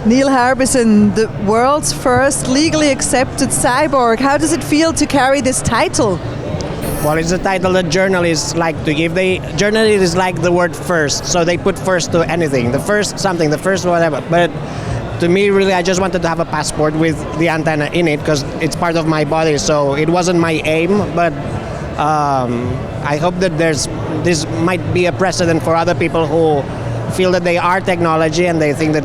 Neil Harbisson, the world's first legally accepted cyborg. How does it feel to carry this title? Well, it's a title that journalists like to give. Journalists like the word first, so they put first to anything. The first something, the first whatever. But to me, really, I just wanted to have a passport with the antenna in it because it's part of my body, so it wasn't my aim. But I hope that this might be a precedent for other people who feel that they are technology and they think that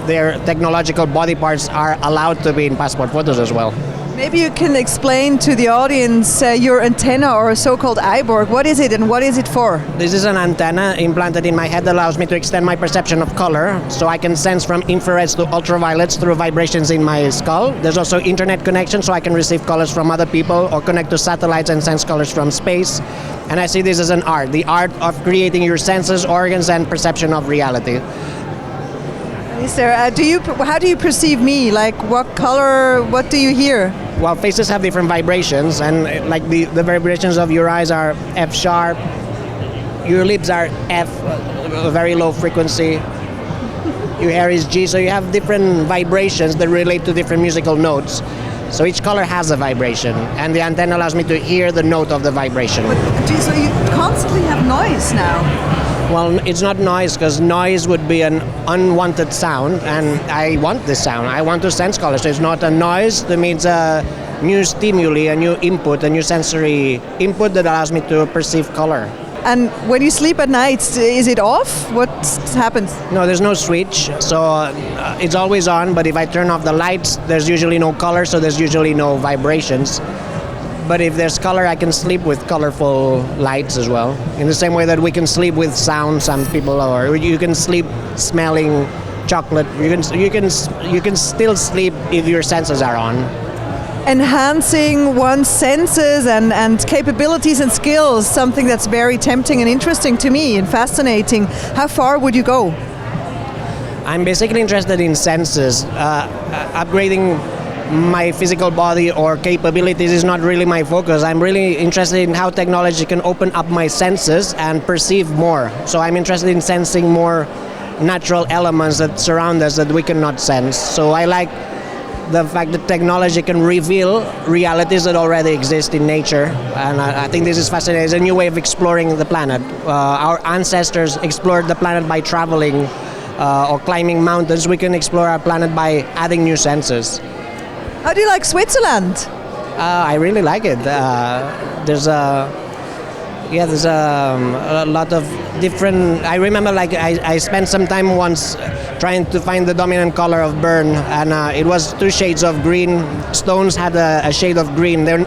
their technological body parts are allowed to be in passport photos as well. Maybe you can explain to the audience your antenna, or so-called Cyborg. What is it and what is it for? This is an antenna implanted in my head that allows me to extend my perception of color, so I can sense from infrareds to ultraviolets through vibrations in my skull. There's also internet connection, so I can receive colors from other people or connect to satellites and sense colors from space. And I see this as an art, the art of creating your senses, organs, and perception of reality. Is there? How do you perceive me? Like what color? What do you hear? Well, faces have different vibrations, and like the vibrations of your eyes are F sharp, your lips are F, a very low frequency, your hair is G, so you have different vibrations that relate to different musical notes. So each color has a vibration, and the antenna allows me to hear the note of the vibration. So you constantly have noise now? Well, it's not noise, because noise would be an unwanted sound, and I want this sound. I want to sense color, so it's not a noise. To me, it's a new stimuli, a new input, a new sensory input that allows me to perceive color. And when you sleep at night, is it off? What happens? No, there's no switch, so it's always on, but if I turn off the lights, there's usually no color, so there's usually no vibrations. But if there's color, I can sleep with colorful lights as well. In the same way that we can sleep with sound, some people, or you can sleep smelling chocolate. You can still sleep if your senses are on. Enhancing one's senses and capabilities and skills, something that's very tempting and interesting to me and fascinating. How far would you go? I'm basically interested in senses. Upgrading my physical body or capabilities is not really my focus. I'm really interested in how technology can open up my senses and perceive more. So I'm interested in sensing more natural elements that surround us that we cannot sense. So I like the fact that technology can reveal realities that already exist in nature, and I think this is fascinating. It's a new way of exploring the planet. Our ancestors explored the planet by traveling or climbing mountains. We can explore our planet by adding new senses. How do you like Switzerland? I really like it. There's a lot of different. I remember, like I spent some time once trying to find the dominant color of Bern, and it was two shades of green. Stones had a shade of green. They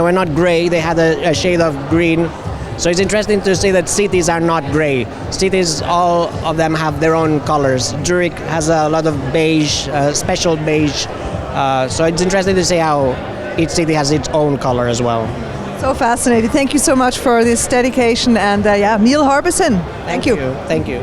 were not gray. They had a shade of green. So it's interesting to see that cities are not gray. Cities, all of them have their own colors. Zurich has a lot of beige, special beige. So it's interesting to see how each city has its own color as well. So fascinating. Thank you so much for this dedication, and Neil Harbisson. Thank you. Thank you.